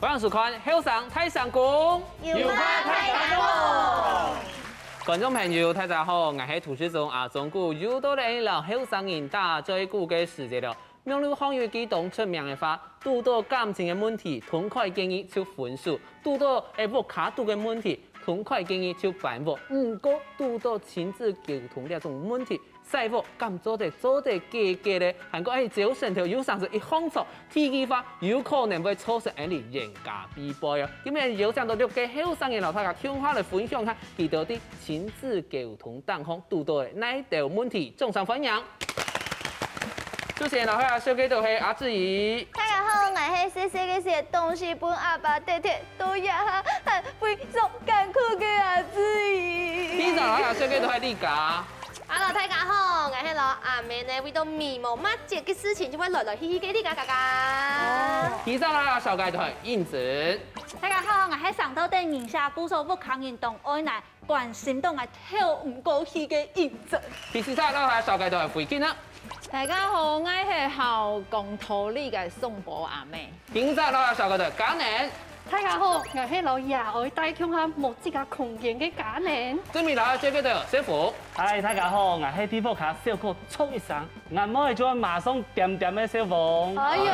欢迎收看《后上太上宫》，有花太上宫。观众朋友，大家好，我係圖書中中國有多人老後生人打最久嘅時節了。名流行業幾檔出名嘅話，遇到感情嘅問題，痛快建議就分手；遇到屋卡度嘅問題，痛快建議就辦屋。唔過遇到親子溝通呢種問題，細屋咁做得假咧，韓國只要成條有上是一項錯，提議法有可能會造成人家被敗啊！咁樣有上到六個後生嘅老太家，向下來分享下佢到啲親子溝通當中遇到嘅哪一條問題，眾上分享。主持人老太小記就係阿志怡。大家好，我係細細嘅時東西本阿爸爹爹都一下，係非常艱苦嘅阿志怡。呢陣老太小記就係呢家。Hello，大家好，我係老阿妹呢，為到眉毛抹節嘅事情就會來來去去嘅呢家家家。呢陣老太小記就係燕子。大家好，我係上頭的寧夏鼓手不抗運動愛奶關心動係跳唔過去嘅燕子。第四陣老太小記就係慧娟啦。大家好，我係校工土里嘅宋博阿妹。第五陣老太小記就係嘉年。大家好，我係老爺愛帶強下木質嘅空間嘅嘉年。對面老太小記就係師傅。嗨，大家好，我係地方卡小哥沖一聲，我摸係做馬上點點嘅小鳳。哎呦，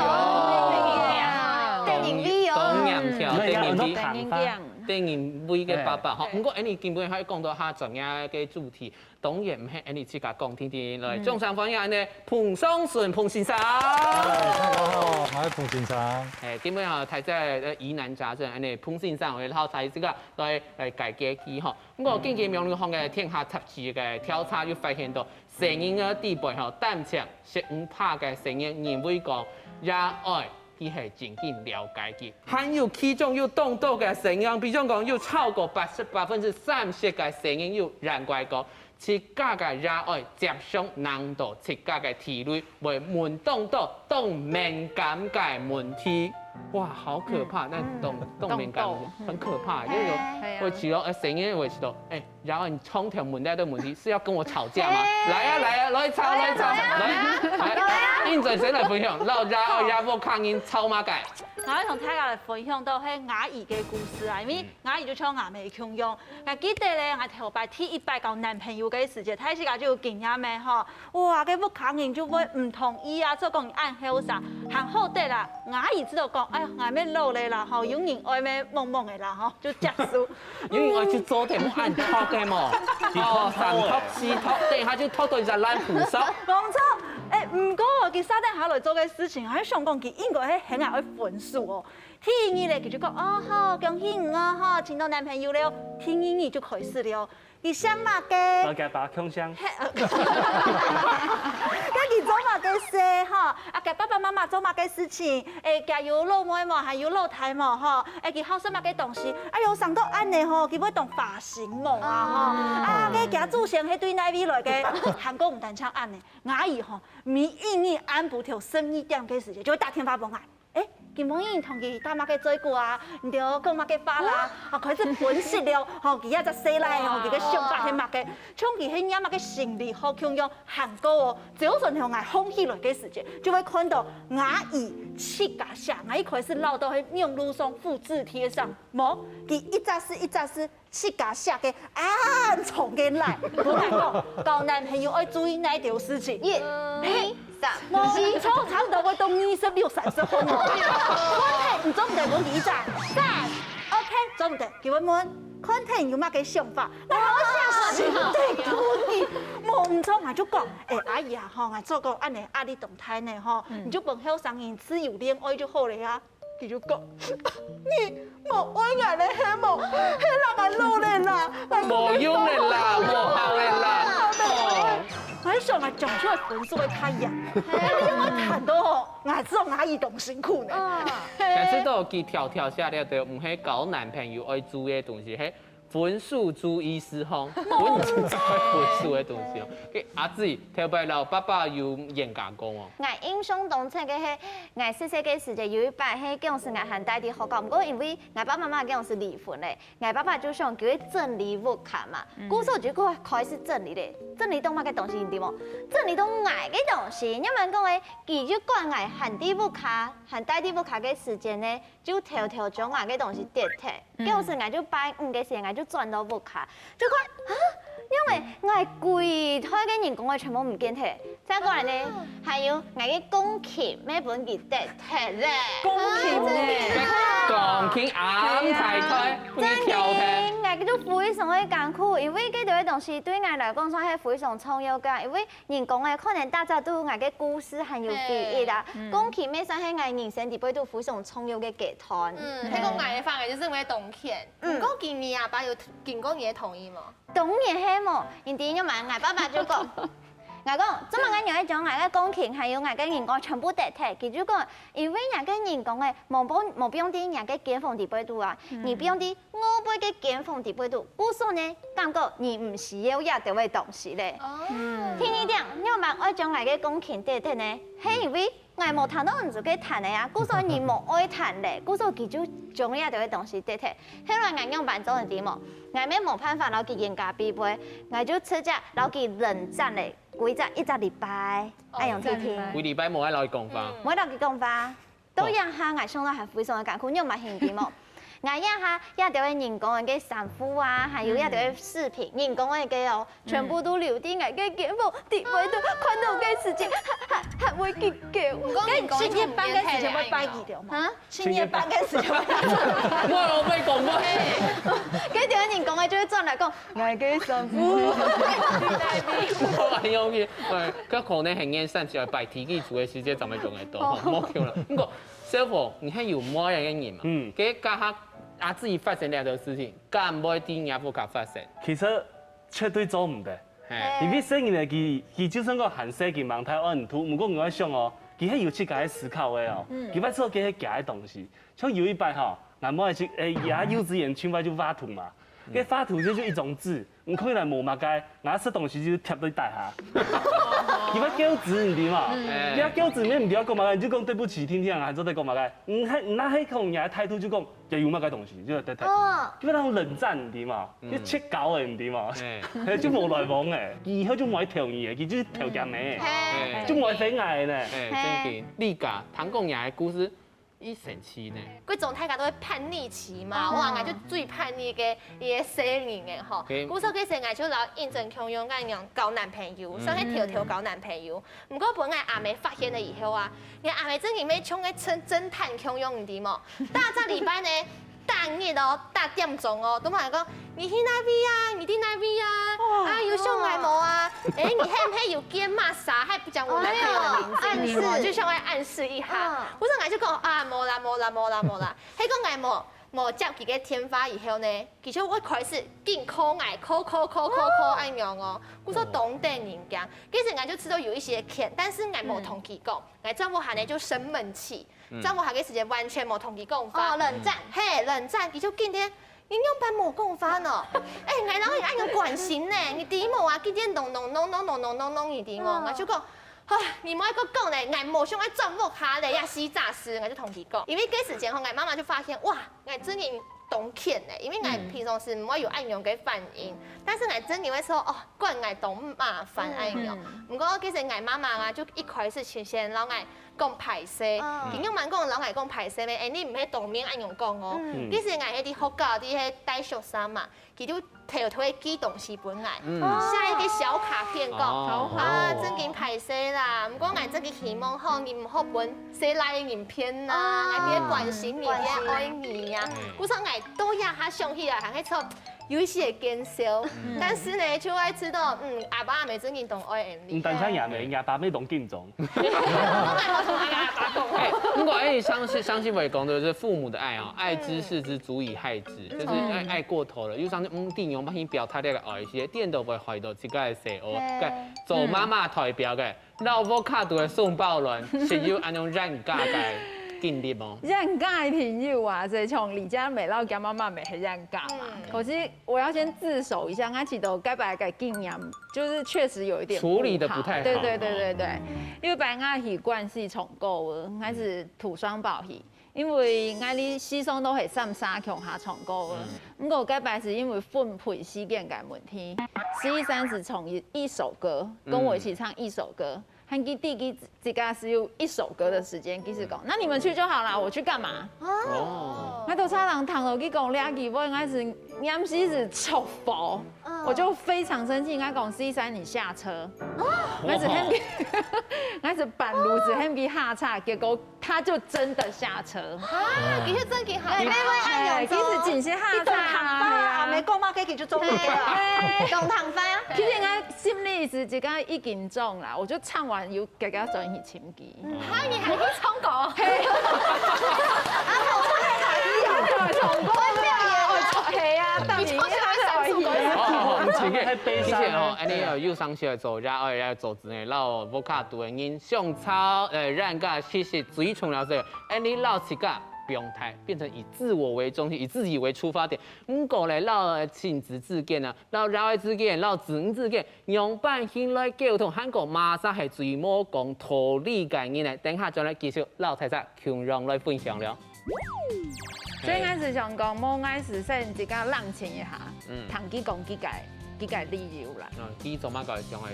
電影味哦，電影味嘅爸爸，不過你基本可以講到下重要嘅主題，當然唔係你自家講天天來。中上方有呢彭雙順彭先生。大家好，我係彭先生。基本上睇即係疑難雜症，呢彭先生我哋後睇即個來解決佢嗬。咁我根據名流行嘅天下雜誌嘅調查，又發現到成人嘅地位嗬，單槍15%嘅成人認為講也愛。佢係真正了解佢，還有其中有動到嘅成人，比如講有超過30%嘅成人有認為講，自家嘅也愛接上難度，自家嘅體內為門動到動敏感嘅問題。哇，好可怕！那動敏感很可怕，因為會知道成人會知道，然後你衝條門帶的問題是要跟我吵架嗎？來啊，來吵！現在先來分享，然後也冇抗議吵乜嘅。我要同大家嚟分享到係雅怡嘅故事啊，因為雅怡就唱雅美強用，我記得咧，我頭擺第一擺交男朋友嘅時節，睇時間就有經驗咩嗬，哇，佢不抗議就會唔同意啊，做講按後生，行好啲啦，雅怡知道講，哎呀，我咩老咧啦，嗬，有人愛咩懵懵嘅啦，嗬，就結束。有人愛就做啲冇按托嘅嘛，哦，3托4托，等下就托到就爛菩薩。冇錯，唔過佢沙丁下來做嘅事情，喺上講佢應該係很愛分數哦。聽語咧，佢就講哦好，恭喜我嗬，請到男朋友了。聽語就開始了，佢想嘛嘅，我嘅把強項。跟佢做嘛嘅事嗬，啊嘅爸爸媽媽做嘛嘅事情，嘅有老妹嘛，還有老太嘛嗬，佢好什麼嘅東西，哎呦上到按呢嗬，佢要當髮型夢啊嗬，啊嘅家祖先係對內邊來嘅，韓國唔單唱按呢，雅怡嗬，每一按不條11點嘅時間就會打電話幫我。金鳳英同佢打乜嘅嘴過啊，唔對講乜嘅話啦，開始分析了，佢一隻死來，佢嘅想法係乜嘅，從佢係乜嘅心理學強用韓國哦，只要從向外空起來嘅時間，就會看到雅怡切架下，雅怡開始撈到喺面路上複製貼上，冇，佢一隻是切架下嘅暗藏嘅來，我嚟講，交男朋友要注意哪一條事情？1、2、3，冇錯，差唔多會到26、30分哦。看睇唔做唔得問題咋？3，OK， 做唔得，叫佢問，看睇有乜嘅想法，我好想對你，冇唔錯，我就講，阿姨啊，我做個按呢壓力動態呢，你就幫後生人自由戀愛就好了呀。佢就講，你冇愛我咧，係冇，係讓我老咧啦，冇用咧啦，冇效咧啦。我喺上面講出來分數會太嚴，因為談到我知道阿姨咁辛苦呢。但是都佢條下咧，就唔係搞男朋友愛做嘅東西，係分数注意事项，分数的东西哦。阿姊特别老爸爸有严格讲哦。我印象当中嘅係，我細細個時陣有一擺係講是我和爹哋學教，不過因為我爸爸媽媽講是離婚咧，我爸爸就想叫佢整理屋企嘛，故所就開始整理咧，整理當乜嘅東西你點哦？整理當我嘅東西，因為講嘅佢就講我和啲屋企、和爹哋屋企嘅時間咧，就偷偷將我嘅東西跌退，講是我就擺5嘅時間我就轉到屋企，就講啊。因為我係櫃台嘅人工，我全部唔見睇。再過來呢，還有我嘅鋼琴咩本記得睇咧。鋼琴咧，鋼琴啱太開，真嘅調嘅，我都非常嘅艱苦，因為呢度嘅東西對我來講算係非常重要㗎。因為人工嘅可能大家都我嘅故事很有記憶啦。鋼琴咩算係我人生地位都非常重要嘅集團。呢個我嘅範圍就是我嘅動片。唔過見你阿爸有經過你嘅同意冇？當然係冇，因為因為我爸爸就講，我講，怎麼我有一種我嘅鋼琴，還有我嘅人工全部得睇，佢就講，因為我嘅人工嘅冇變啲我嘅巔峰地位度啊，而變啲我輩嘅巔峰地位度，故所呢感覺你唔需要一條嘅東西咧。聽你講，因為我將我嘅鋼琴得睇呢，係因為我冇彈到唔自己彈嘅啊，故所你冇愛彈咧，故所佢就將一條嘅東西得睇，後來我用辦做係點哦？我咩冇辦法，攞佢嚴格比背，我就出隻攞佢冷戰嚟，規則一個禮拜，愛用聽聽。每禮拜冇喺攞去講法。冇攞佢講法，都一下我上到係非常嘅艱苦，因為冇興點哦。我一下一條嘅人工嘅衫褲啊，還有一條嘅視頻，人工嘅哦，全部都留啲我嘅肩膀地位度，看到嘅事情還會結交。跟深夜班嘅事情會擺幾條嘛？啊，深夜班嘅事情。我冇講過。嗰條嘅人工嘅就會轉嚟講，我嘅衫褲。我係有嘅，佢可能係眼散就係擺體機組嘅時間就咪用得到，冇叫啦。不過小鳳，你係有乜樣嘅人嘛？佢家下阿自己發生兩條事情，敢唔會啲人不敢發生？其實絕對做唔得，因為細人嘅佢就算個含細件盲太按圖，唔過我喺想哦，佢係有去解思考嘅哦，佢不做佢係假嘅東西。像有一擺吼，俺冇係去幼稚園全部就畫圖嘛，佢畫圖就一種字，唔可能冇乜解，俺食東西就貼到大下。佢不叫字你知嘛？你一叫字咩唔要講乜嘅，你就講對不起，聽聽人還做對講乜嘅，唔那係講人態度就講又有乜嘅東西，就對對。基本上冷戰唔知嘛，你切搞嘅唔知嘛，就冇來往嘅，以後就冇條嘢，佢就條件嘅，就冇飛嗌咧。真嘅，你家唐公爺嘅故事。一神奇呢？佢總體家都會叛逆期嘛，哇！我就最叛逆嘅一個少年嘅吼。故所嗰時我就攞認真強勇咁樣交男朋友，想去條條交男朋友。唔過本我阿妹發現了以後啊，我阿妹真係咩衝嘅偵探強勇唔知冇？大個禮拜呢，當日哦8點鐘哦，都問講你去哪邊啊？你去哪邊啊？啊有上來冇啊？你係唔係有見罵啥？還不講我男朋友的名字，暗示就向我暗示一下。我說我就講啊冇啦，喺個我冇接佢嘅電話以後呢，其實我開始勁 call 咁樣哦。我說懂得人家，其實我就知道有一些欠，但是我冇同佢講，我丈夫下呢就生悶氣，丈夫下嘅時間完全冇同佢講法。冷戰，嘿冷戰，佢就今天。你用班冇講法呢？我然後按個關心呢，你點冇啊？今天弄，你點我？我就講，唉，你冇一個講咧，我冇想喺轉屋下咧，也死詐死，我就同佢講。因為嗰時間後，我媽媽就發現，哇，我真係懂欠咧，因為我平常時唔會有按樣嘅反應，但是我真係會說，哦，怪我懂麻煩按樣。唔過嗰時我媽媽啊，就一開始先老我。講排泄，點樣問講老外講排泄咩？你唔係當面按樣講哦。嗰時我喺啲學校啲喺帶學生嘛，佢就偷偷寄東西本來，寫一個小卡片講啊，真緊排泄啦。唔過我真係希望好你唔好本寫來影片啊，我別關心你，別愛你呀。故說我都一下想起來，係錯。有一些減少，但是呢，就愛知道，阿爸阿妹真係懂愛你。唔單止阿妹，阿爸妹懂敬重。我同阿爸講。如果相信我講的就是父母的愛啊，愛之深之足以害之，就是愛過頭了。有時電用幫你表達呢個愛，些電都會壞到自己嘅細奧，做媽媽代表嘅，老母卡度嘅送爆卵，是要按樣讓家嘅。经历哦。染咖的朋友啊，所以从李家美到干妈妈美很染咖嘛。可是我要先自首一下，我记得该把个经验，就是确实有一点处理的不太好。对，因为白鸭鱼惯是重购的，还是土双宝鱼。因为我哋始终都系三沙强下重购的，不过该摆是因为分配时间嘅问题。11.3是从一首歌跟我一起唱一首歌，和第几家是有一首歌的时间，其实讲，那你们去就好了，我去干嘛？哦，我都差人躺落去讲俩句，我应该是啱时是错否，我就非常生气，应该讲11.3你下车，我是很我是半路子很给下车，结果他就真的下车。啊，其實真幾好，你咩會按用其實真是下車啊，沒講嘛，佢就做唔到啊。動糖花。其實我心裡是一個已經中啦，我就唱完要加加轉去簽機。嚇，你還去唱歌？唱歌係啊，當然以前哦，安尼有上學做，然後要做之內，老無卡讀嘅人上草染甲其實最重要是，安尼老自家不用太變成以自我為中心，以自己為出發點。唔過咧，老親子之間啊，老繞愛之間，老子女之間，用辦起來溝通，韓國馬上係最冇講道理嘅人嚟。等下再來繼續老太太強讓來分享了。所以我是想講，冇我是先自家冷靜一下，談幾講幾解理由啦。佢做乜個上去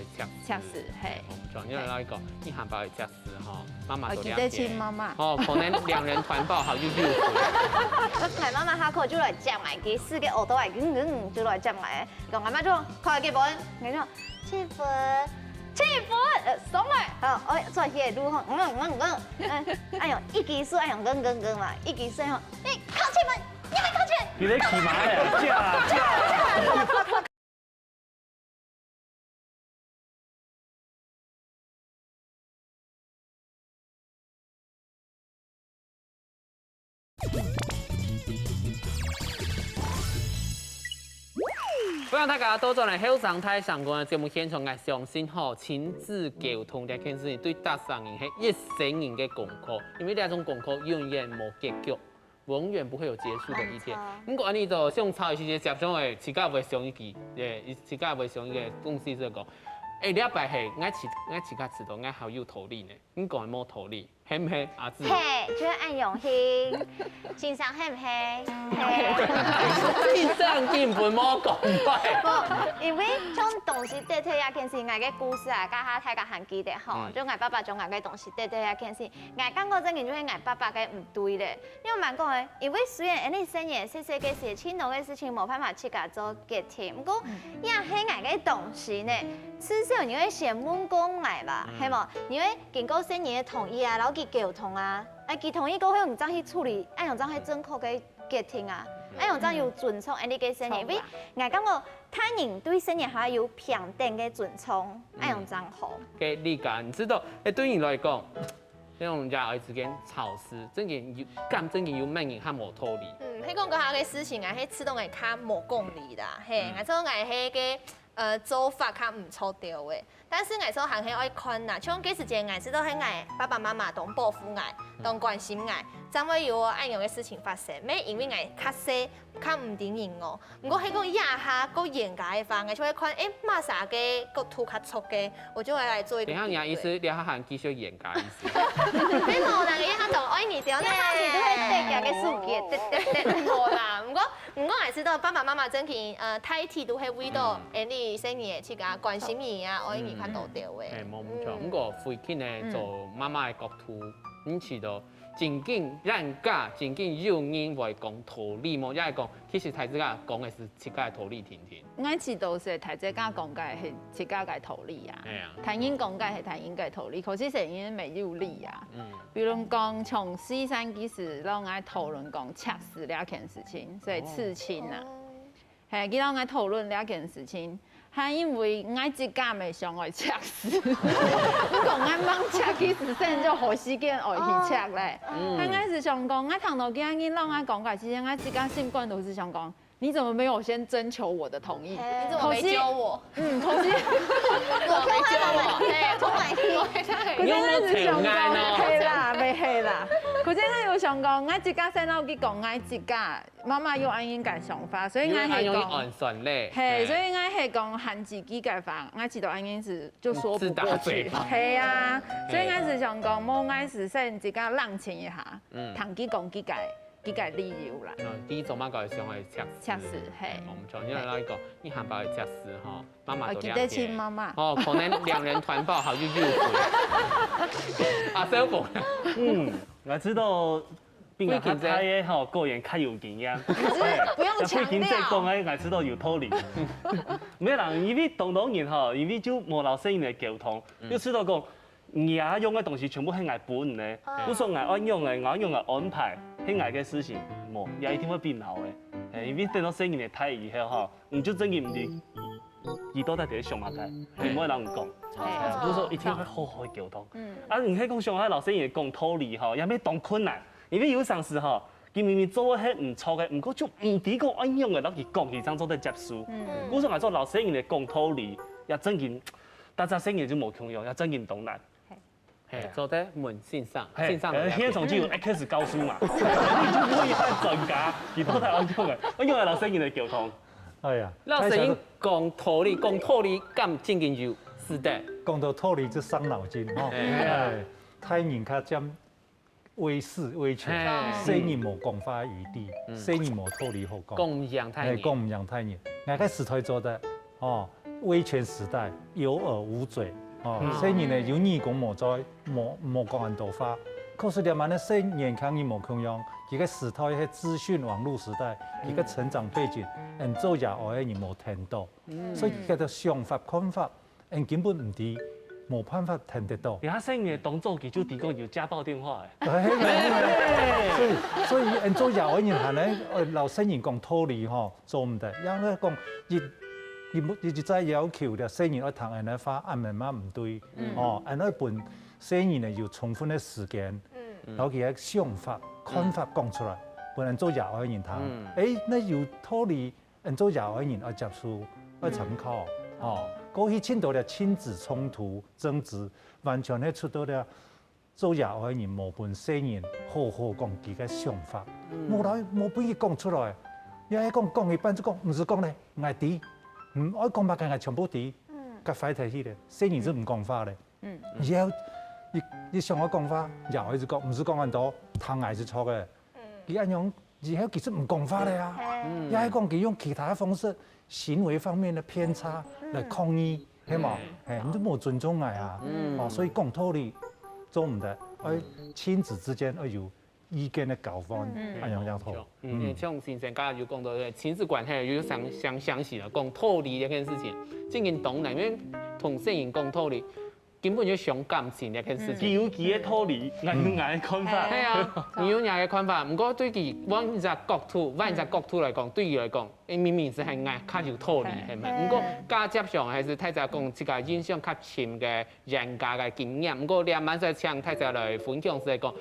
測試？係。唔錯，因為那一個你喊包去測試哈，媽媽都了解。記得媽媽。哦，可能兩人團報好就溜。係媽媽下課就來接埋佢四個耳朵係就來接埋，講阿媽就開幾本，我講7分，上來，好，我再寫路吼，哎呦，一級數哎呦，嘛，一級數吼，你考7分，你咪考7。你咧騎馬咧？駕。歡迎大家到咗嚟後生台上個節目現場，我相信吼親子溝通呢件事情對大人係一生人嘅功課，因為呢種功課永遠冇結局，永遠不會有結束的一天。不過安尼就上抄嘅時節，接上嘅自家會上一句，自家會上一個公司就講，禮拜係我自家知道我好有道理呢，你講冇道理。係唔係阿姊？係，就按用心，先生係唔係？先生根本冇講不，因為將東西帶退一件事，我嘅故事啊，家下睇個很記得吼，就我爸爸將我嘅東西帶退一件事，我感覺真嘅就係我爸爸嘅唔對咧。因為蠻講嘅，因為雖然你生嘢細細嘅事，輕腦嘅事情冇辦法去甲做決定，不過也係我嘅東西呢，至少你會先問過我吧，係冇？你會經過生嘢同意啊，然後溝通啊，佢同意過後，唔怎去處理，按用怎去正確嘅決定啊，按用怎要尊重安尼嘅生意，因為我感覺他人對生意係有平等嘅尊重，按用怎好。嘅理解，你知道？對你來講，呢種家兒之間吵事，真嘅有乜人較無道理。迄講嗰下嘅事情啊，迄始終係較無公理啦，嘿，我做係迄個做法較唔錯掉嘅。但是我說行係愛看啦，像幾時間我知道係我爸爸媽媽當保護我，當關心我，怎會有按樣嘅事情發生？咩因為我較細，較唔頂應我。不過迄個壓下個嚴格嘅話，我就會看馬啥嘅個圖較粗嘅，我就會來做一個。等下你意思，你還繼續嚴格意思？你冇人嘅一下就愛你掉咧，你都會對嘅嘅數據，冇啦。不過我知道爸爸媽媽真係太態度係為到你生嘢去甲關心你啊，愛你。看到掉嘅，冇唔錯。不過父親呢做媽媽嘅角度，你知道真緊人家真緊有人會講道理麼？也係講其實太子家講嘅是自家嘅道理聽聽。我知道是太子家講嘅係自家嘅道理啊，太人講嘅係太人嘅道理，可是成日沒有理啊。比如講從11.3開始，讓我討論講測試兩件事情，所以刺青啊，係佢讓我討論兩件事情。係因為我自家未上來測試，不過我忙測其實先就好時間愛去測咧。係我是想講，我聽到幾個人讓我講過，其實我自家心肝都是想講，你怎麼沒有先徵求我的同意？你怎麼沒教我？可是我沒教我，同埋你有冇情愛呢？係啦。啦，袂系啦。可是我有想讲，我一家細佬去講，我一家媽媽有安應該想法，所以我係講按算嘞。係，所以我係講含自己嘅法，我知道安應是就說不過去。係啊，所以我是想講，冇我是先自家冷靜一下，談幾講幾解理由啦。第一種嘛，個係想去測試，係。我唔錯，因為那一個一行包去測試哈，媽媽都記得親媽媽。哦，可能兩人團報好就入會。啊，小寶。我知道。邊個較睇嘅吼，個人較有經驗。不用強調。即講嘅，我知道有道理。咩啦？因為當然吼，因為就冇老師嘅溝通，要知道講，我用嘅東西全部係我本嘅，我說我按用嘅安排，係我嘅事情，冇，也一定會變好嘅。因為等到聲音嘅睇以後吼，唔就真嘅唔係，耳朵都係上下睇，唔可以人講。我說一定會好好溝通。啊，唔係講上海老師嘅講道理吼，有咩當困難？因為有陣時吼，佢明明做嘅唔錯嘅，唔過就唔抵個按用嘅，攞佢講佢當做在接受。我想話做老師人哋講道理，也真件，大家聲音就冇共用，也真件懂難。係做得門線上，現場只有 X 教書嘛，你就可以係專家，而都係按用嘅，按用係老師人哋溝通。係啊，老師人講道理，咁正經有是的。講到道理就傷腦筋吼，太人較佔。威勢威權，細人無講法餘地，細人無道理好講。講唔讓太人，講唔讓太人。我個時代做的，哦，威權時代有耳無嘴，哦，細人呢有耳講無嘴，無講很多話。可是點解呢？細年輕人無共用，佢個時代係資訊網絡時代，佢個成長背景，人做嘢我嘅人無聽到，所以佢個想法看法，人根本唔知。冇辦法聽得到。而家聲嘅動作佢就提供要家暴電話嘅。所以人做幼兒園係咧，老聲人講道理嗬，做唔得。因為講亦真要求嘅聲人去談人嘅話，啱唔啱唔對。哦，人去本聲人要充分嘅時間，然後佢嘅想法、看法講出來，本人做幼兒園談。那有道理，人做幼兒園去接受、去參考。哦。過去牽到了親子衝突、爭執，完全係出到了做幼兒園無本聲人好好講自己想法，冇俾佢講出來。因為講一半就講，唔是講咧，我啲唔愛講乜嘅，我全部啲，個快提起嚟，聲人是唔講話咧。然後你上我講話，幼兒就講，唔是講很多，談係是錯嘅。佢一樣，然後其實唔講話咧啊，又係講佢用其他方式。行為方面的偏差來抗議，係嘛？你都冇尊重我啊！所以講道理做唔得，親子之間要有意見的交換，樣好。像先生剛才就講到親子關係有相似啦，講道理呢件事情，真係懂啦，因為同細人講道理。根本就傷感情呢件事情。有佢嘅道理，我有我嘅看法。係啊，有我嘅看法。不過對佢往一隻角度來講，對佢來講，明明是係我較有道理，係咪？不過價值上還是太早講一個印象較深嘅人家嘅經驗。不過兩萬再請太早來分享是講，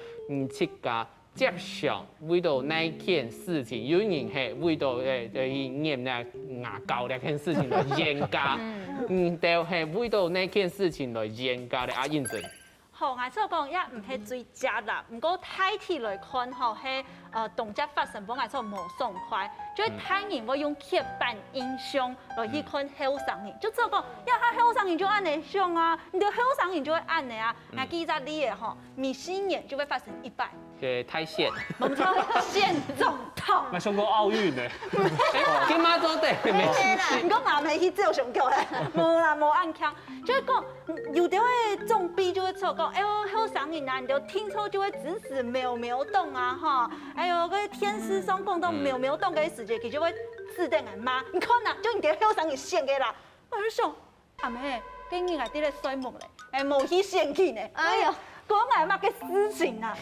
七個接上為到那件事情，有人係為到驗那牙膏呢件事情來嚴格。就係為到那件事情來嚴格的啊認真。好，我所講也唔係最佳啦，不過大體來看吼，係動作發生，本來就冇爽快，所以太人我用刻板印象來去看後生人，就做講，他後生人就按你想啊，你對後生人就會按你啊，我記得你嘅吼，明星年就會發生一半。太縣，冇錯，縣總統。我上過奧運嘅，今晚做對，唔講男係去做上腳嘅，冇啦冇按槍，就是講有啲嘅總比就會錯講，哎呦後生人啊，你就聽錯就會指使秒動啊哈，哎呦嗰天師上講到秒動嘅時節，佢就會自定人罵，你看呐，就你啲後生人先嘅啦，我就想阿妹，今日係啲咧衰木咧，冇去先去呢，哎呦。講係乜嘅事情啊？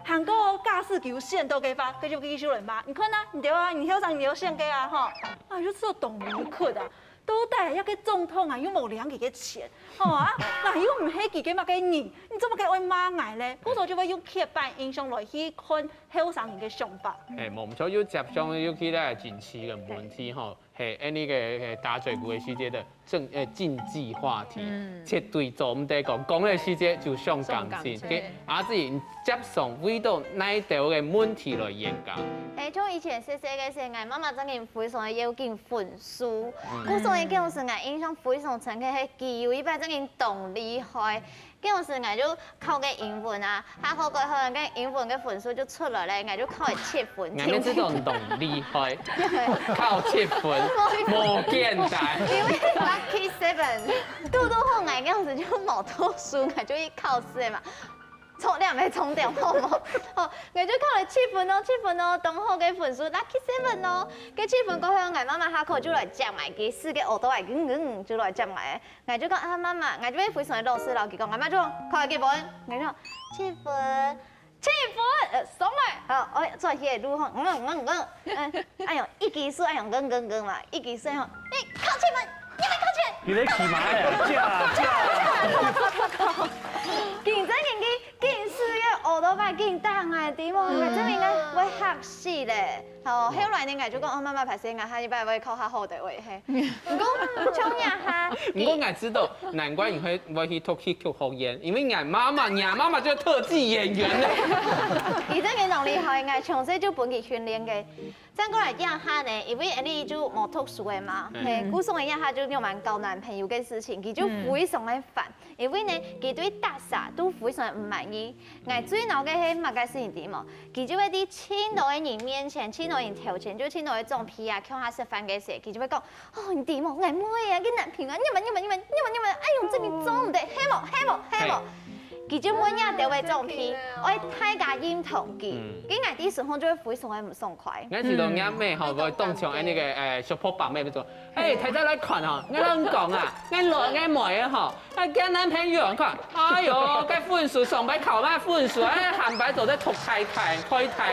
韓國駕駛橋線都給發，佢就繼續嚟罵。你看啊，你對啊，你後生你有線給啊，哈，啊，就做動物課啊，都帶一個總統啊，又冇兩幾個錢，啊，嗱又唔係幾個乜嘅人，你做乜嘅愛罵我咧？嗰時就會用刻板印象來去看後生人嘅想法。冇錯，要接上要去咧近視嘅問題吼。系那个打嘴鼓的时节的禁忌话题，绝对做唔得讲，讲的时节就上感情，而自然接送为到哪一条的问题来研究。像以前细细嘅时候，妈妈真係非常嘅要緊分數，古時嘅嗰陣時我印象非常深刻，係記有一擺真係動厲害。嗰陣時我就考嘅英文啊，考過後嘅英文嘅分數就出來咧，我就考7分。我們知道動厲害，考7分，冇簡單。因為 lucky 7，都好，我嗰陣時就冇讀書，我就去考試嘛。你係咪重點好冇？哦，我就考了7分咯，7分咯，同學嘅分數 lucky 7咯。嗰7分過後，我媽媽下課就來接埋佢4個學到係就來接埋。我就講啊媽媽，我就要非常嘅老師老佢講，我媽就考幾分？我就7分，7分，爽來。好，我做起來路吼，哎呦，一技術哎呦嘛，一技術吼，你考7分，你咪考7。你咧騎馬呀？競爭勁事嘅學到快勁大嘅點喎，係真係應該會學死咧。後來呢，我就講我媽媽排先，我下禮拜會考下好地位嘿。唔講衝呀哈。唔過我知道，難怪你會去讀戲劇學演，因為我媽媽就是特技演員咧。而真嘅能力係我從細就本佢訓練嘅。再過來講下呢，因為你就冇讀書嘅嘛，古送嘅一下就有蠻交男朋友嘅事情，佢就非常嘅煩，因為呢佢對大傻都非常唔滿意。我最惱嘅係乜嘅事情點啊？佢就會喺青島嘅人面前，青島人頭前，就青島嘅裝皮啊，向下食飯嘅時候，佢就會講：哦，你點啊？我妹啊，佢男朋友，你們，哎呦，這邊裝唔得，黑冇。佢就每日都會裝皮，我太假認同佢，佢捱啲時候就會非常嘅唔爽快。我知道啱咩嗬，會當場喺呢個小破白咩嗰種，睇得來看嗬，我啷講啊，我妹啊嗬，跟男朋友看，哎呦，cái分數上擺考乜分數，行擺做得讀太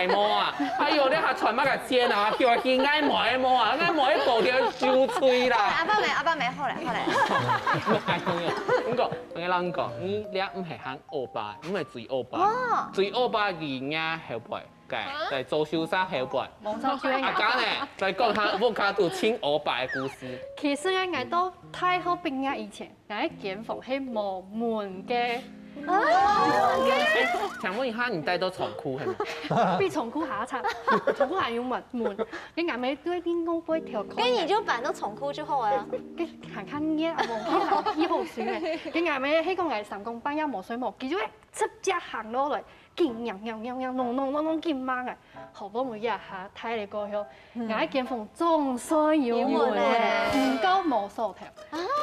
模啊，哎呦，你下傳乜個線啊，叫佢嗌妹啊，嗌妹部條焦脆啦。阿爸未好嚟。咁講，我啷講，你唔係行歐巴，唔係最歐巴，最歐巴而家後輩。嚟做小三後輩，阿家呢，嚟講下沃卡度清歐巴嘅故事。其實我到太后畢業以前，我喺檢房係冇門嘅。請問一下，你帶到床褲係咪？比床褲還要差，床褲還要門。你係咪對啲歐杯條？跟住就扮到床褲就好啊。跟行看嘢，冇依好算嘅。你係咪喺個藝神工班一冇水冇？結咗直接行落嚟。勁弄勁猛嘅，後尾每一下睇你過去，我喺檢房仲需要門咧，唔夠冇數條，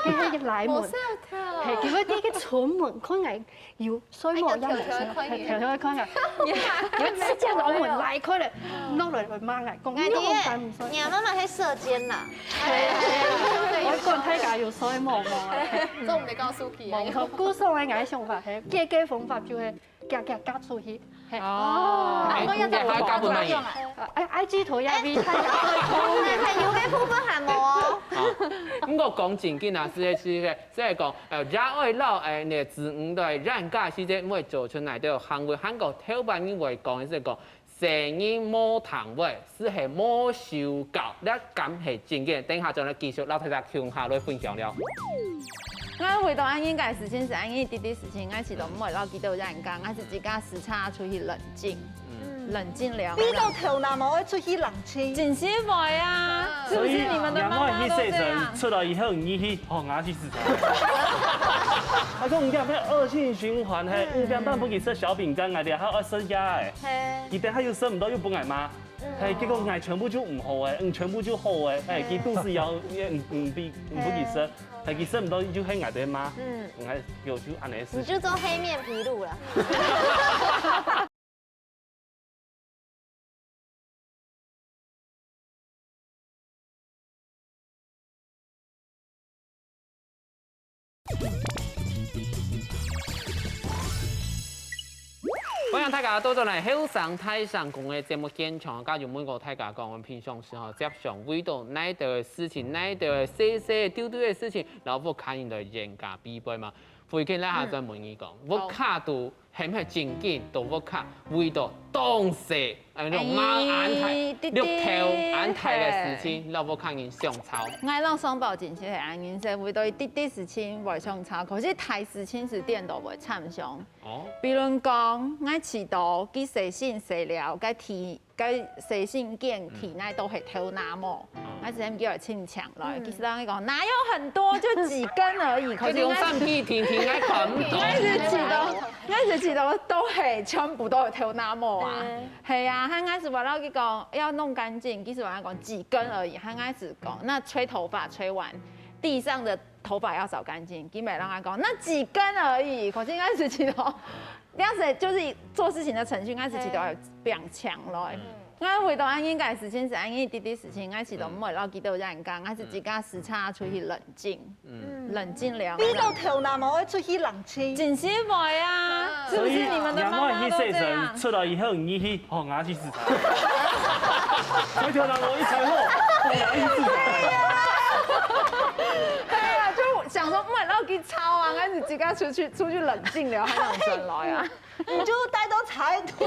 佢係奶門，係叫一啲嘅蠢門，佢係要水門一門先，條一坑嘅，要直接攞門拉開嚟，攞嚟去掹嘅，講呢個係唔需要。媽媽喺射箭啦，我個人睇架要水冇嘅，都唔嚟告訴佢。冇錯，古時我嘅想法係，嘅方法就係。夾出去，哦，我一直喺加半乜嘢？IG 圖入邊睇係要嘅部分係冇哦。咁我講正經啊，即係講讓我老呢子女對人家時節會做出嚟啲行為，韓國頭版因為講即係講成日冇堂位，是係冇受教，你咁係正經。等下再嚟繼續，老太太向下來分享了。我回到安應該事情是安應啲事情，我是都唔會撈幾多人講，我是自家時差出去冷靜聊。呢度頭南我出去冷靜。真是會啊！是不是你們的媽媽都這樣？出來以後你去學牙去試試。他講唔驚咩惡性循環係，唔驚但不給食小餅乾，我哋還要生牙誒。佢等下又生唔到又不愛媽。係結果我全部就唔好誒，全部就好誒，佢肚子要唔給食。係佢生唔到就喺外地媽，我有就安尼事。你就做黑面皮鹭了。歡迎大家到咗嚟後生太上公嘅節目現場，加入每個大家講我平常時候接上為到哪條嘅事情，哪條嘅細細丟嘅事情，然後看人哋人家比賽嘛。回去咱下再问伊讲，我卡度係唔係正經到我卡，為到當時那種貓眼睇、綠頭眼睇嘅事情，讓我看見上抄。我讓雙寶真係安因說為到滴滴事情袂上抄，可是台事情是點都袂參上。哦。比如講，我遲到，佢寫信寫了，佢寫信件體內都係偷拿毛，我之前叫佢清搶來，其實人哋講哪有很多，就幾根而已。可是用上屁停停喺捆到。我一直遲到都係全部都係偷拿毛啊。係啊，他開始話到佢講要弄乾淨，其實話講幾根而已。他開始講那吹頭髮吹完，地上的頭髮要掃乾淨，佢咪讓他講那幾根而已。可是應該是遲到。這樣子就是做事情的程序，我自己都要變強咯。我回到安應該事情是安應滴滴事情，我是都唔會撈幾多人講，我是自家時差出去冷靜，冷靜了。你都頭那麼會出去冷靜？真是會啊！是不是你們的媽媽都這樣？出來以後你去哦，我去視察。所以頭那麼一踩後，我去視察。對啊，就想說唔係撈幾抄啊，我是自家出去冷靜了，還能轉來啊？你就帶到彩圖，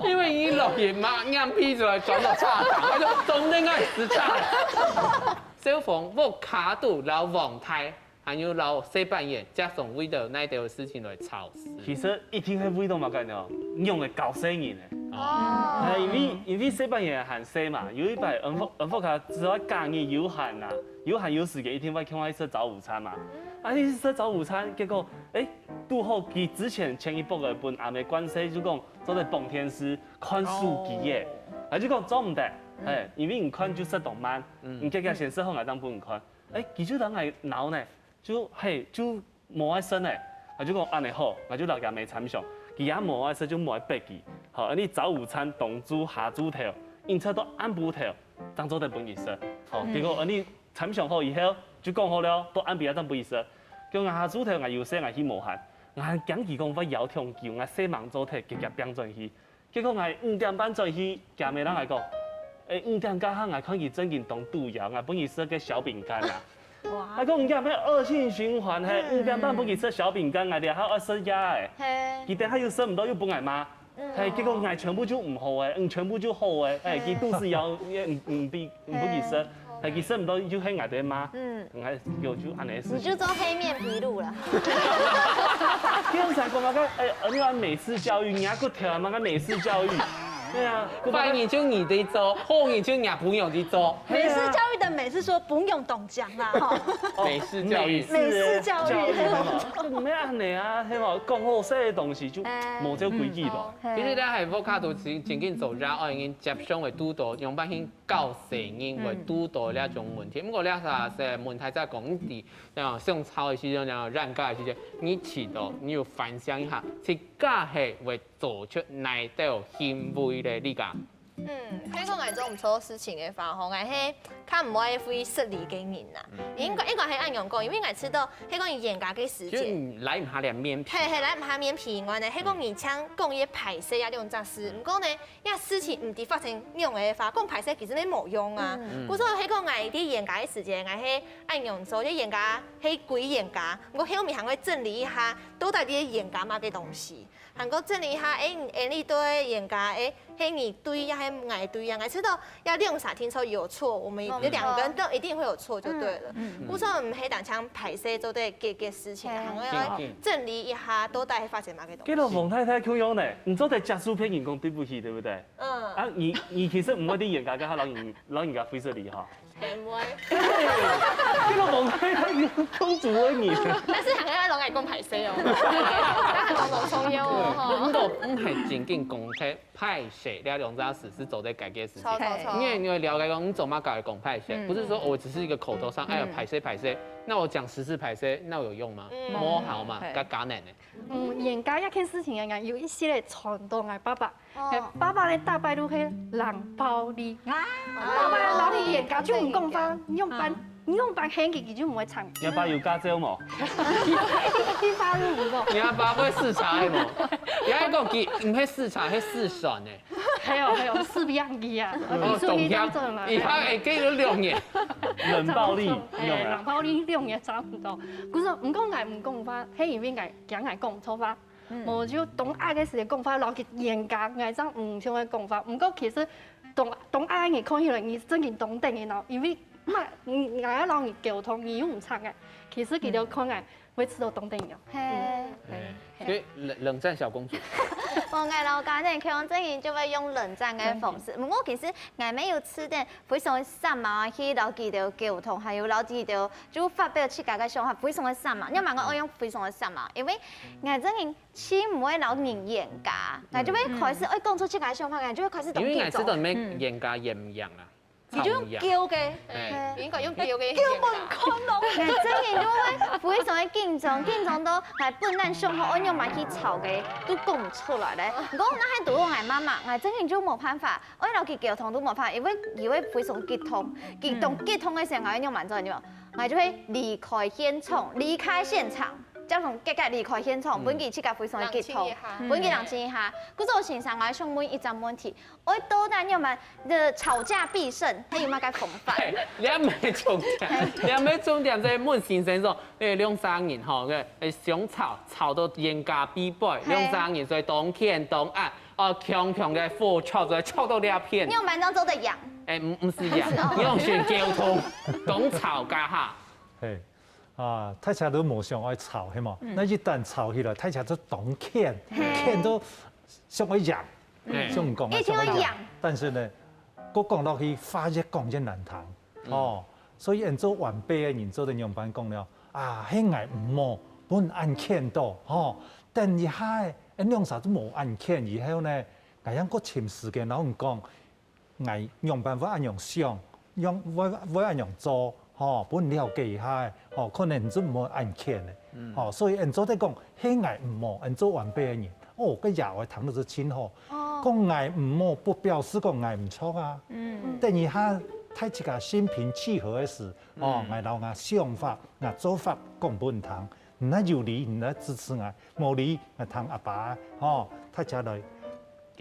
因為伊落去嘛，硬批出來轉到差檔，我就總應該是差。小鳳，我卡度老王太，還有老西班牙，加上為到那條事情來吵事。其實一聽係味道嘛，緊要用嚟搞生意嘅。哦。係因為西班牙限西嘛，有一擺恩福卡只要假日有限啊，有限有時嘅一天會請我去食早午餐嘛。啊！你食早午餐，結果拄好佢之前前一步嘅本阿妹關係就講做啲幫天師看書記嘅，啊就講做唔得，因為唔看就食動漫，唔結果先食好挨當本唔看，其實人係鬧呢，就冇愛生呢，啊就講安尼好，我就留下未參詳，佢也冇愛生就冇愛逼佢，好，你早午餐動豬下豬頭，因出到按補頭，當做啲本意思，好，結果你參詳好以後。就講好了，都按別當不意思。叫我下主頭，我有些我去無限，我講佢講我要求叫我洗忙做體，直接變轉去。結果我5點半轉去，夾咩人來講？5點加下我看佢真件當肚藥，我本意食個小餅乾啦。哇！我講夾咩惡性循環係5點半本意食小餅乾，我哋還20家誒。佢等下又食唔到又本來罵，結果我全部就唔好誒，全部就好誒，佢肚子藥唔本意食。係佢食唔到就喺外地罵，係有就安尼事。你就做黑面琵鷺啦。經常講個你話美式教育，人家個條嘛個美式教育，對啊，壞你就你得做，好你就人家不用去做。美式教育的美是說不用懂講啦，哈。美式教育。美式教育，唔咩安尼啊？係嘛，講好食嘅東西就冇這規矩咯。其實咧係沃卡度真緊做ra，我已經接上為督導，用班先教成人為督導呢一種問題。不過咧啥是問題在講啲，像上抄嘅時陣，然後ran價嘅時陣，你遲到你要反省一下，自家係會做出哪條行為嘅呢個？香港係做唔錯事情嘅話，吼，係喺較唔愛會失禮嘅人啦。應該係按樣講，因為我知道香港嚴格嘅時間，就來唔下連面皮。係來唔下面皮以外呢，香港而請講嘢排泄啊呢種雜事，唔過呢，因為事情唔啲發生呢種嘅話，講排泄其實你冇用啊。故所以香港係啲嚴格嘅時間，係喺按樣做，啲嚴格係歸嚴格，我喺後面行去整理一下，到底啲嚴格嘛嘅東西。行過整理一下，你對嚴格係你對呀，係愛對呀，我知道要兩傻聽錯有錯，我們兩個人都一定會有錯就對了。故所以唔係單槍排泄做啲嘅事情，行要整理一下，到底係發生乜嘅東西。嗰個黃太太咁樣呢，唔做得夾書片員工對不起，對不對？啊，你其實唔會啲嚴格嘅，老人家非常厲害。唔會。呢個黃太太要公主嘅你。但是行喺攞藝工排泄哦，但係我冇重要哦。唔到唔係正經公開派泄呢兩件事是做在改革事情。因為你會了解講，你做乜搞講派泄，不是說我只是一個口頭上，哎呀排泄，那我講實事排泄，那有用嗎？冇好嘛，較艱難嘅。嚴格一件事情嘅，有一些咧傳到我爸爸，爸爸咧大擺都去冷暴力，爸爸老你嚴格就唔講翻，你用班輕嘅就唔會唱。你阿爸有家姐冇？啲花都唔講。你阿爸會視察嘅冇？你阿講佢唔係視察，係視傳嘅。係哦，是不一樣嘅啊！懂聽，以後會記咗2年。冷暴力，冷暴力2年差唔多。佢說唔講愛唔講法，係因為愛驚愛講錯法。我就懂愛嘅時候講法，老佢嚴格愛爭唔想嘅講法。唔過其實懂愛嘅看起來，你真係懂定嘅咯，因為唔愛讓你溝通，你又唔差嘅，其實佢就看愛維持到懂定嘅。所以冷戰小公主。我愛老家庭強正然就會用冷戰嘅方式，不過其實我沒有吃點非常散漫去老記到溝通，還有老記到就發表自家嘅想法，非常嘅散漫。因為我愛用非常嘅散漫，因為我真係似唔會老人嚴格，我就會開始愛講出自家嘅想法，我就會開始懂因為我知道咩嗯嚴格嚴唔嚴啦。你就用叫嘅，應該用叫嘅。叫門看咯。我真係都會非常嘅緊張到係本來想好按樣買去炒嘅都講唔出來咧。如果那係對我愛媽媽，我真係就冇辦法，我老佢溝通都冇辦法，因為非常激動嘅時候，我按樣慢咗點，我就會離開現場。交通結結離開現場，本期自家非常嘅激動，本期冷靜一下。嗰陣時上我想問一個問題，我到底有冇吵架必勝，係有冇個方法？你阿妹重點，你阿妹重點在問先生說，2-3年吼，想吵到嚴格必敗，2-3年所以當天當暗，強嘅火炒到兩片。你有蠻當做的樣？唔是樣，你用選溝通，懂吵架哈。大家都冇想愛吵，係嘛？那一旦吵起來，大家都懂勸都想愛贏，想唔講想愛贏。但是呢，我講落去話一講真難聽，所以人做晚輩嘅人做啲樣板講了，係愛唔好，本按勸到，但一下兩啥都冇按勸，以後呢，咁樣個長時間，然後講，愛樣板我按樣想，我按樣做。本了解下，可能都唔會按勸嘅，所以人做得講，係愛唔好，人做晚輩嘅人，個牙我談到就清楚，講愛唔好不表示講愛唔錯啊，等於下睇自家心平氣和嘅事，愛老我想法、我做法講本堂，那有理你支持我，冇理我同阿爸，大家來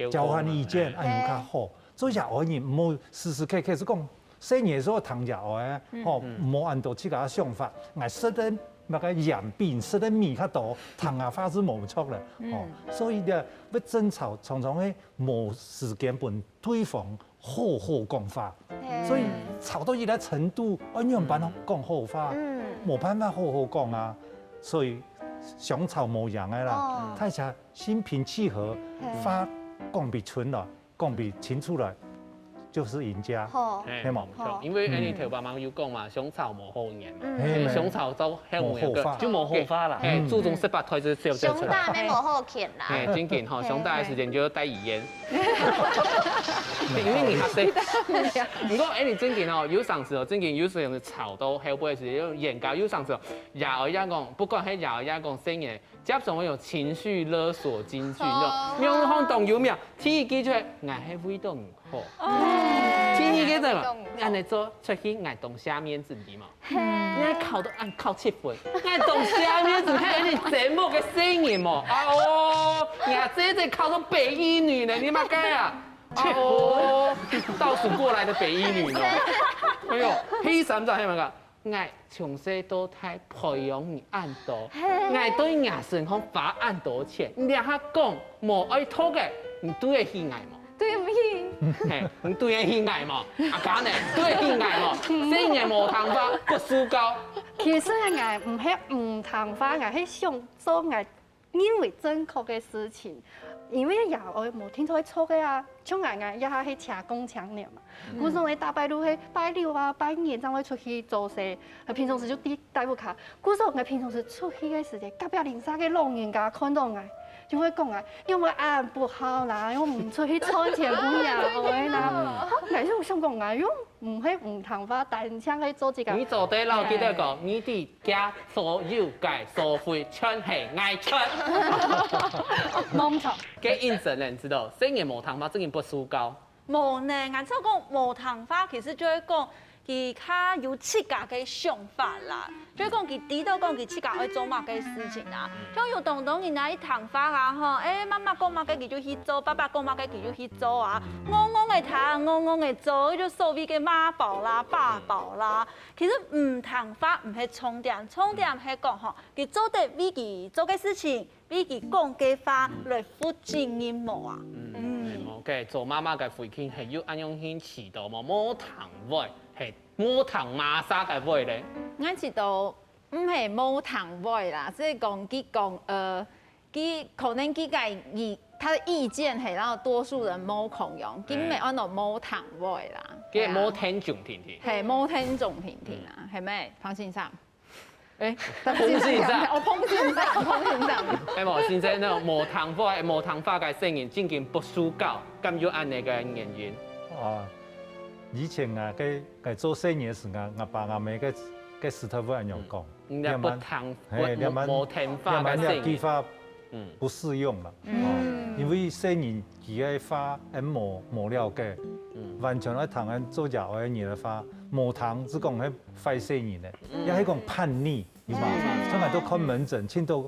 交換意見，按樣較好，所以牙我人唔好時時刻刻是講。細年時候談牙嘅，冇按到自家嘅想法，我識得乜個演變，識得咪較多，談牙法是冇錯啦，所以呢，要爭吵常常咧冇時間本對方好講法，所以吵到一個程度，按樣辦法講好話，冇辦法好講啊，所以想吵冇贏嘅啦，大家心平氣和，話講別出來，講別清楚來。就是贏家，係嘛？因為你頭爸媽有講嘛，想吵冇好贏，想吵就向我個就冇好法啦。注重18歲就少熊大沒冇好勸啦。真緊吼，熊大嘅時間就要帶語言，因為你學識。不過你真緊吼，有上次真緊有時候吵到後背時，有嚴格有上次廿二家講，不管係廿二家講聲嘢。加上我有情緒勒索進去，你用行動有咩？第一句就係我係會動唔好。第二句就係按你做出去，我動下面子啲嘛。你考到按考7分，我動下面子係你節目嘅聲音嘛。我這考到北一女呢，你乜解啊？倒數過來的北一女呢？哎呦，黑三就係乜個？我從細到大培養你按多，我對牙生活花按多錢，你下講冇愛拖嘅，你對得起愛嘛？對唔起，你對得起愛嘛？阿簡呢？對得起愛嘛？細年冇談話不輸高。其實我唔係唔談話，我係想做我認為正確嘅事情。因為我冇聽錯錯嘅啊，像我一下去車公搶了嘛。我說你大拜路去拜六啊、拜年，才會出去做事。平常時就帶不卡。我說我平常時出去嘅時間，隔壁鄰舍嘅老人家看到我，就會講啊，因為按不好啦，我唔出去賺錢不要啦。但是我想講啊，用唔係唔談話，但係可以做自己。你做得老記得講，你啲家所有嘅所費全係愛出。冇錯。嘅印證人知道，細年冇談話，真係不輸高。冇呢，按照講冇談話，其實就係講。佢較有刺激嘅想法啦，就是講佢知道講佢刺激愛做乜嘅事情啦。像有當當人家去談法啊，吼，媽媽講乜嘅佢就去做，爸爸講乜嘅佢就去做啊，我嘅談，我嘅做，就所謂嘅媽寶啦、爸寶啦。其實唔談法唔係重點，重點係講吼，佢做得為佢做嘅事情，為佢講嘅話來負責任冇啊。嘅做媽媽嘅父親係要按樣去指導嘛，冇糖味係冇糖馬沙嘅味咧。我知道唔係冇糖味啦，即係講佢可能佢他的意見係讓多數人冇共用，佢唔係按到冇糖味啦。佢冇聽眾聽聽。係冇聽眾聽聽啦，係咪？彭先生。碰先生，我碰先生。冇先生，呢無糖化嘅聲音，真正不輸教，咁要按你嘅原因。哦，以前啊，佢做生意嘅時候，阿爸阿媽嘅師徒會咁樣講，無糖化嘅聲音。不適用啦，因為生意佢嘅花冇了解，完全喺糖喺做藥嘅人嘅話，無糖只講喺壞生意咧，也係講叛逆，係嘛？所以都看門診，聽到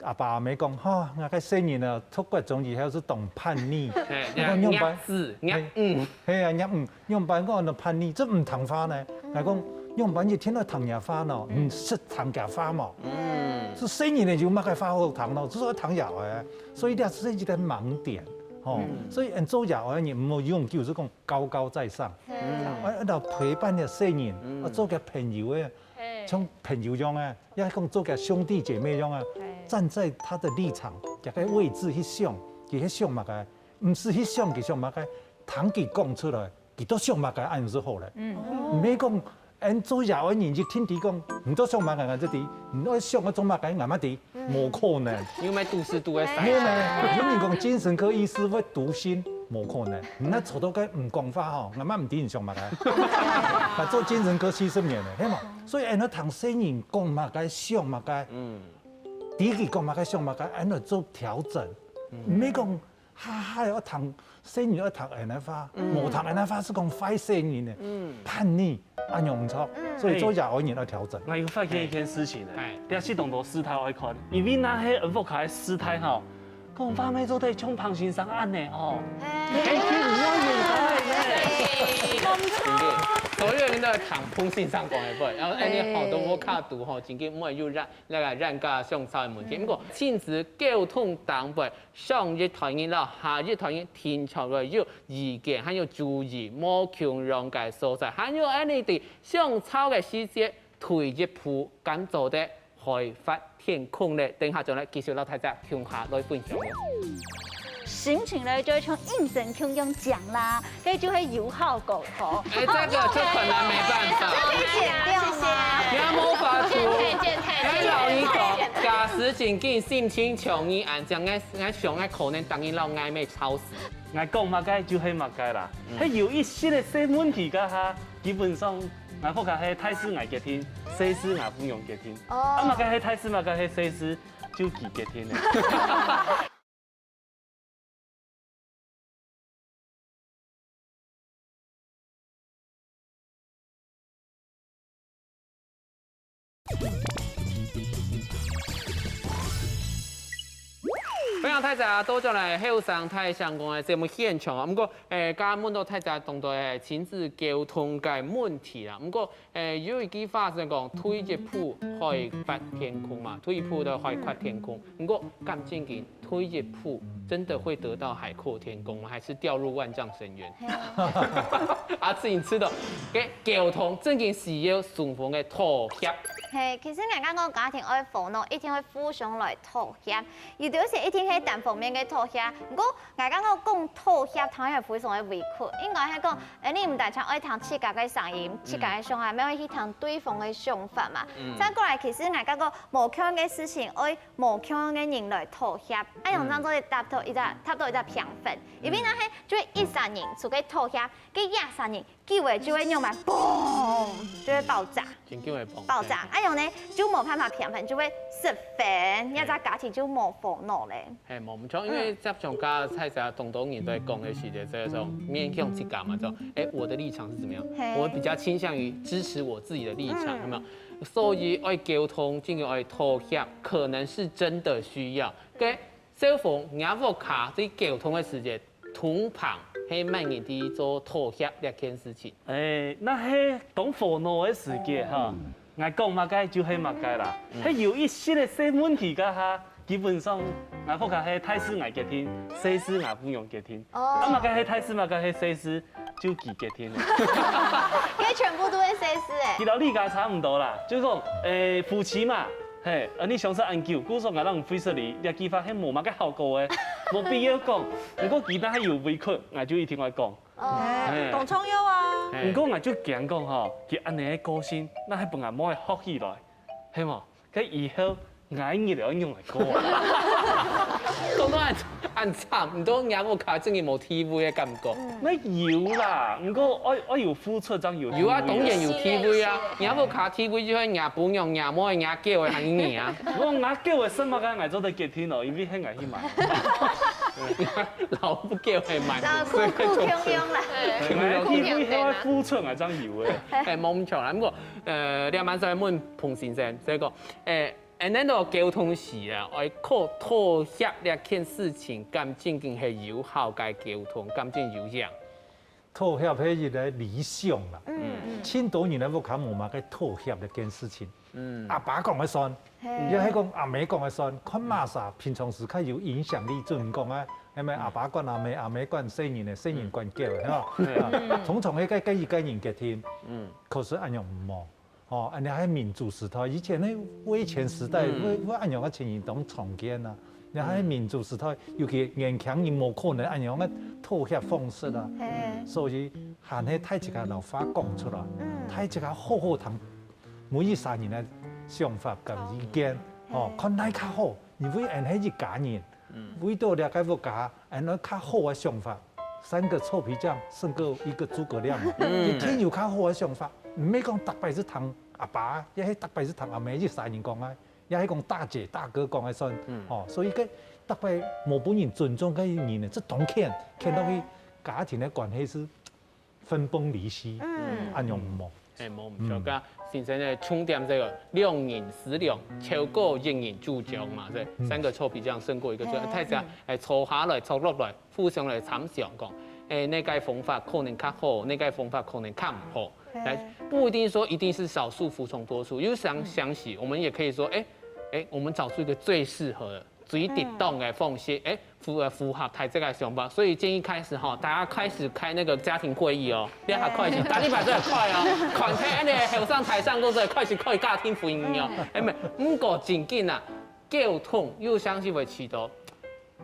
阿爸阿媽講，哈，我嘅生意啊，突骨種以後是懂叛逆，係用班講到叛逆，這唔糖花呢？係講用班一聽到糖牙花咯，唔識糖牙花嘛。是生意呢就乜嘅花好糖咯，只係糖藥嘅，所以呢係一個盲點，所以人做藥嘅人唔好用就是講高高在上，我度陪伴嘅生意，我做嘅朋友嘅，像朋友樣啊，一係講做嘅兄弟姐妹樣啊，站在他的立場，一個位置去想，佢去想乜嘅，唔是去想佢想乜嘅，糖佢講出來，佢都想乜嘅，按就好咧，唔係講。人做藥嘅人就聽佢講，唔做上馬嘅就啲，唔愛上嘅做乜嘅硬乜啲，冇可能。因為都市都會咩咧？有人講精神科醫師會讀心，冇可能。唔係坐到嘅唔講話吼，硬乜唔啲人上乜嘅。做精神科40年咧，係嘛？所以人哋談生意講乜嘅上乜嘅，啲佢講乜嘅上乜嘅，人哋做調整，唔係講哈我談生意要談人哋花，冇談人哋花是講壞生意咧，叛逆。按樣唔錯，所以做藥嘅人要調整。我要發現一件事情咧，啲系統都師太愛看，因為那些佛卡嘅師太吼，講話咩做得像彭先生安尼吼，係佢唔要認所有人都談彭先生講嘅噃，然後你好多我卡讀吼，真嘅唔係要讓個上草嘅問題。不過親子溝通當輩，上一台人啦，下一台人天朝嘅要意見，還要注意冇強讓嘅所在，還有你哋上草嘅細節推一步，咁做得開發天空咧。等下仲咧繼續老太太向下來分享。心情咧就像應徵強用獎啦，佢就係友好溝通。這個就可能沒辦法。謝謝。你冇法度。太老一個，假使情景心情強硬，按將我上嘅可能當然老曖昧吵死。我講乜嘅就係乜嘅啦，係有一些嘅細問題㗎嚇，基本上我佛卡係太師愛嘅聽，細師我不用嘅聽。啊乜嘅係太師，乜嘅係細師就幾嘅聽咧。歡迎大家到咗嚟後生太相關嘅節目現場啊！不過剛問到大家當到係親子溝通嘅問題啦。不過有一句話係講推一步開發天空嘛，推一步就開發天空。不過咁正經推一步真的會得到海闊天空嗎？還是掉入萬丈深淵？阿志，你知道嘅溝通正經是要雙方嘅妥協。係，其實人家個家庭愛煩惱，一定會互相來妥協。有啲時一定係單方面嘅妥協。如果人家個講妥協，當然係非常嘅委屈。應該係講，你唔但係愛聽自家嘅聲音，自家嘅想法，咪去聽對方嘅想法嘛。再過來，其實人家個無強嘅事情，愛無強嘅人來妥協。一樣當做係達到差不多一只平分，因为呢嘿就会一三年出个吐血，跟23年就会用来嘣就会爆炸。爆炸，用呢就冇办法平分，就会失分，一只家庭就冇烦恼咧。係冇唔錯，因為接上家蔡家東東年在講的是這種面向之間嘛，就我的立場是怎麼樣？我比較傾向於支持我自己的立場，有沒有？所以愛溝通，進行愛妥協，可能是真的需要。嘅小鳳亞福卡在溝通的時間，通旁係慢人啲做妥協呢件事情。那係當煩惱的時間哈，我講乜嘅就係乜嘅啦。係有一些嘅小問題㗎哈，基本上我福卡係太師我嘅聽，西施我不用嘅聽。啊乜嘅係太師，乜嘅係西施就自己聽。因為全部都係西施誒。其實理解差唔多啦，就是講夫妻嘛。嘿，你想說研究，古說我讓非說你，你記法係冇乜嘅效果嘅，冇必要講。如果其他係有委屈，我就一定會講。董聰優啊。不過我就驚講吼，佢安尼嘅個性，那係本來冇學起來，係冇？佢以後愛你了用嚟講。講到按慘，唔到亞福卡真係冇 TV 嘅感覺。那有啦，不過我有付出，真有。有啊，當然有 TV 啊，亞福卡 TV 就係亞本用亞摩亞叫嘅係你啊。我亞叫嘅什麼嘅，我做得幾天咯，因為係我去買。老不叫係買，酷強啦。我 TV 係付出我真有嘅。冇咁長啦，不過你阿晚上問彭先生，這個呢個溝通時啊，我靠妥協呢件事情，咁正經係有效嘅溝通，咁正有用。妥協係一個理想啦。千多年來我看冇乜嘅妥協呢件事情。阿爸講嘅算，亦係講阿妹講嘅算，看馬啥平常時較有影響力，就唔講啊，係咪阿爸管阿妹，阿妹管細人嘅，細人管叫嘅，係嘛？通常係跟一個人嘅天，可是按樣唔冇。哦，安尼係民主時代，以前咧威權時代，我按樣嘅情形當重建啊。你喺民主時代，尤其硬強人冇可能按樣嘅妥協方式啊。所以限喺睇一個老話講出來，睇一個好好談，每一三人嘅想法跟意見，哦，看哪較好，因為按係一家人，為到了解國家，按那較好嘅想法，3個臭皮匠勝過一個諸葛亮嘛。你聽有較好嘅想法。唔係講特別是同阿爸，亦係特別是同阿妹，呢三人講啊，亦係講大姐大哥講嘅算，所以佢特別冇本人尊重嗰啲人咧，即當見到佢家庭嘅關係是分崩離析，按樣唔冇。冇唔錯噶，先生咧重點這個2人思量，超過1人主張嘛，即係3個臭皮匠勝過一個主張，睇下坐下來、坐落來，互相來參詳講，呢個方法可能較好，呢個方法可能較唔好。不一定說一定是少數服從多數，有相似，我們也可以說，我們找出一個最適合的、最適當的方式，符合台這個想法。所以建議開始哈，大家開始開那個家庭會議哦，不要太快先，打100真係快哦，款開你後上台上都是開始開家庭會議哦，唔過真緊啊，溝通又相信會起到。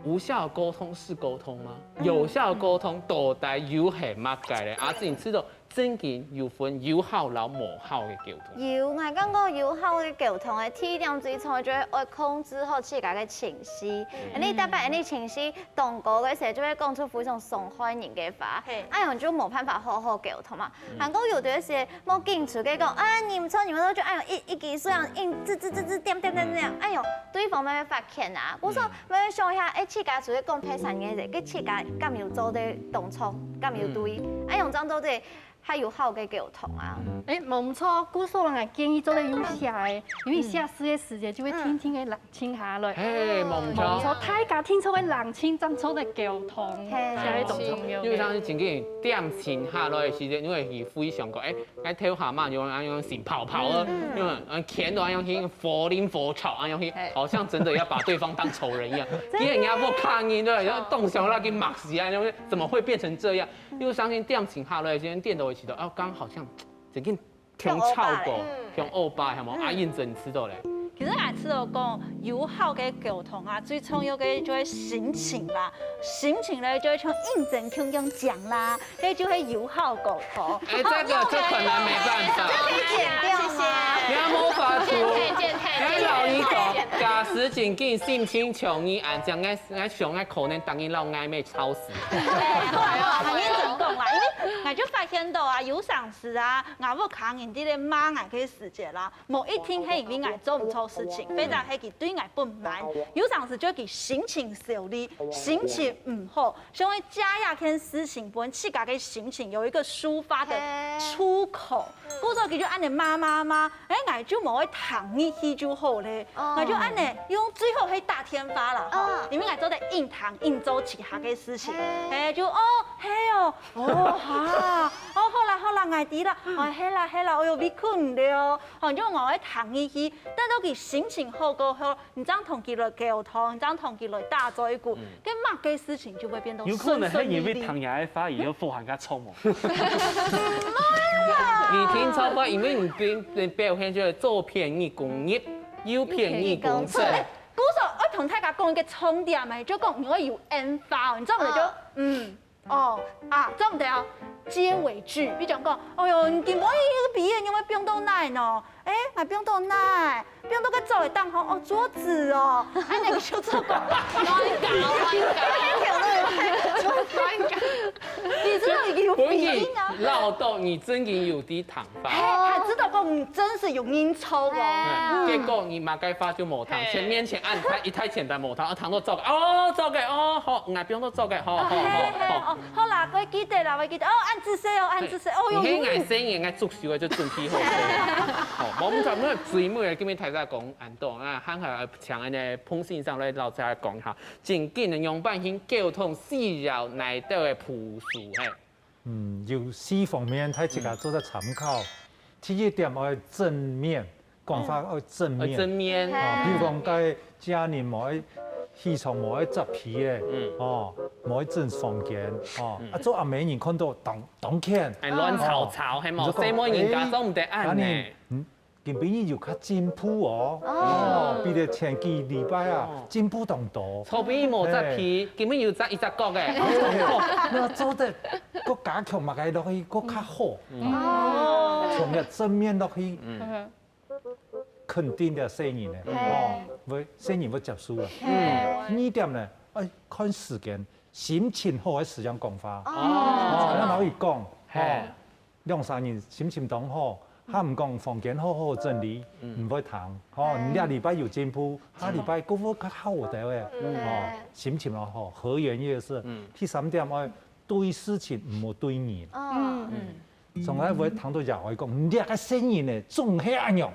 無效溝通是溝通嗎？有效溝通到底有係乜嘅咧？阿志，你知道真嘅有分有效同無效嘅溝通？有，我感覺有效嘅溝通嘅體量最重要就係愛控制好自家嘅情緒。你特別你情緒動過嘅時候，就會講出非常傷害人嘅話，哎樣就冇辦法好好溝通嘛。韓國有啲時冇堅持嘅講，啊你唔錯，你們都就哎樣一句說樣硬點，哎樣對方咪發現啊。我說咪想下，自家做嘅講批神嘅嘢，佢自家敢要做啲動作，敢要對，哎樣當做啲。還有好嘅溝通啊！冇錯，古時候人建議做咧用寫嘅，因為寫詩嘅時節就會聽嘅冷清下來。冇錯，大家聽出嘅冷清，真錯嘅溝通，係一種重要。因為當時真嘅點靜下來嘅時節，因為佢非常講，喺跳下嘛，用閃跑啊，因為錢都用去火靈火炒，用去好像真的要把對方當仇人一樣。啲人家不抗議對，然後動手啦，給罵死啊，怎麼會變成這樣？因為相信點靜下來，今天電都會。啊，剛好像整件挺超過，挺歐巴係冇？阿燕子你知道咧？其實我知道講有效嘅溝通啊，最重要嘅就係心情啦。心情咧就会像应征空中讲啦，迄就会友好沟通。哎，这可能没办法。剪掉吗？你要魔法图，太老姨讲，假使真紧性侵穷伊安将爱上爱可能当伊老暧昧吵死。很认真讲啦，因为我就发现到啊，有上司啊，我要扛人哋咧骂我嘅事情啦，某一天係因為我做唔錯事情，非常係佢對我不滿，有上司就佢心情受力，心情唔好，所以加壓件事情本自家嘅心情有一個抒發的出口，故所佢就按你罵，哎，我就冇去躺一氣就好咧，我就按你用最後去打天發啦，因為我做得硬躺硬做其他嘅事情，哎就嘿哦，哈，好啦，我知啦，嘿啦，哎呦，你困了，就我去躺一氣，等到佢心情好過後，你這樣同佢來溝通，你這樣同佢來打嘴鼓，跟乜嘅事情就會變到有可能係因為利。糖牙嘅發言要富含加聰喎。你聽錯不？因為你表現就是做便宜工業，要便宜工程。故所我同大家講嘅重點咪就講我有演化，你知道唔就做唔到接尾句，比如講，哎呦，你見我呢個筆因為變到奶呢？我變到奶，變到個做會當好桌子哦，那個就做過，你知道有筆音啊？老豆，你真嘅有啲糖法。他知道講你真是有應酬哦。結果你馬該發就冇糖，前面前按太簡單冇糖，糖都做嘅，做嘅，好，我邊都做嘅，好。好啦，我記得啦，按姿勢按姿勢，你喺眼聲嘅眼足少嘅就準備好。冇咁就咩最尾今日睇下講安多啊，慳下像安尼碰線上咧，老再講下，真緊用辦法溝通需要嚟到嘅樸素係。有4方面，睇自己做得參考。第一點要正面，講法要正面。正面。譬如講，該家人冇喺起床冇喺執皮嘅，冇喺整房間，做阿美人看到當看，亂吵係冇，細妹人家都唔得按呢。近邊年又較進步哦，比你前幾禮拜啊進步當多。後邊冇執皮，根本要執一隻角嘅。那做得個加強嘛，係落去個較好。從個正面落去，肯定嘅聲音咧，會聲音會接受啊。呢點咧，看時間，心情好嘅時間講法。咱老伊講，2-3年心情當好。他唔講房間好整理，唔會糖，你2禮拜有進步，下禮拜嗰個較好啲嘅，心情又好，和顏悅色。第3點我對事情唔好對人，從來會談到又會講，你個聲音咧總係安樣，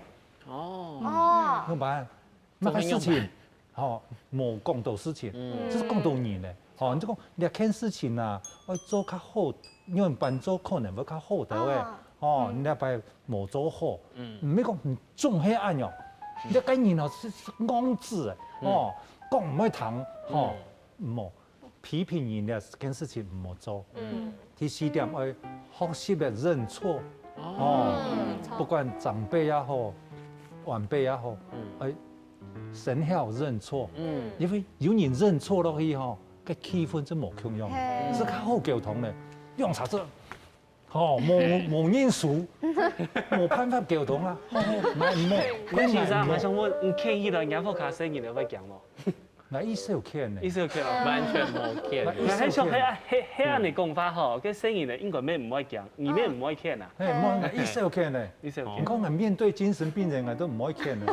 明白？那個事情，冇講到事情，就是講到人咧，你就講你件事情啊，我做較好，因為辦做可能會較好啲嘅。你阿爸冇做好，唔係講唔總係安樣，你個人哦是昂字嘅，講唔可以談，唔好批評人哋件事情唔好做。第4點要學習嘅認錯，不管長輩也好，晚輩也好，先曉認錯，因為有人認錯落去個氣氛就冇共樣，是較好溝通嘅，用啥子？冇因素，冇辦法溝通啦。你其實我想問，你建議人家好卡聲音你會講冇？我意思有傾呢，意思有傾咯，完全冇傾。但係像喺安尼講法吼，個聲音咧應該咩唔可以講，裡面唔可以傾啊。我意思有傾呢，意思有傾。你講面對精神病人，我都唔可以傾呢。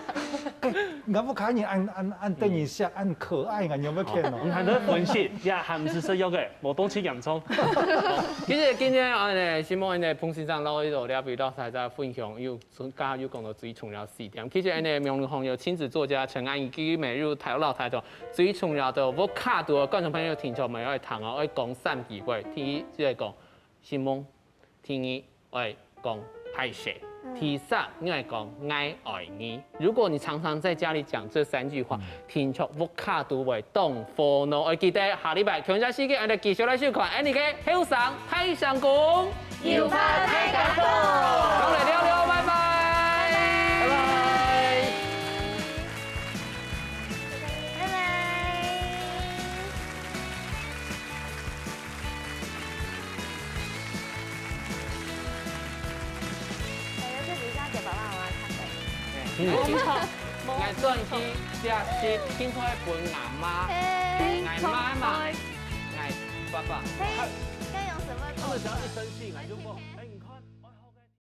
我不看你按等一下，按可愛，我有冇傾咯？唔係都分析，也係唔是適用嘅，冇東西嚴重。其實今天我哋希望呢彭先生攞呢度了解到大家分享，又加又講到最重要4點。其實呢名人紅有親子作家陳安儀基於每日睇老態度最重要的我卡到觀眾朋友聽咗咪要談啊，要講3句話。第一即係講新夢，第二要講拍攝。第3，你來講愛愛你。如果你常常在家裡講這3句話，聽出我卡都會動火呢。我記得下禮拜強家司機，我哋繼續來收看，你嘅後生太上宮，要拍太感動，講嚟聊聊，拜拜。清楚，爱转去吃清楚的分阿妈，爱妈妈，爱爸爸。该用什么？他们只要一生气，俺就不。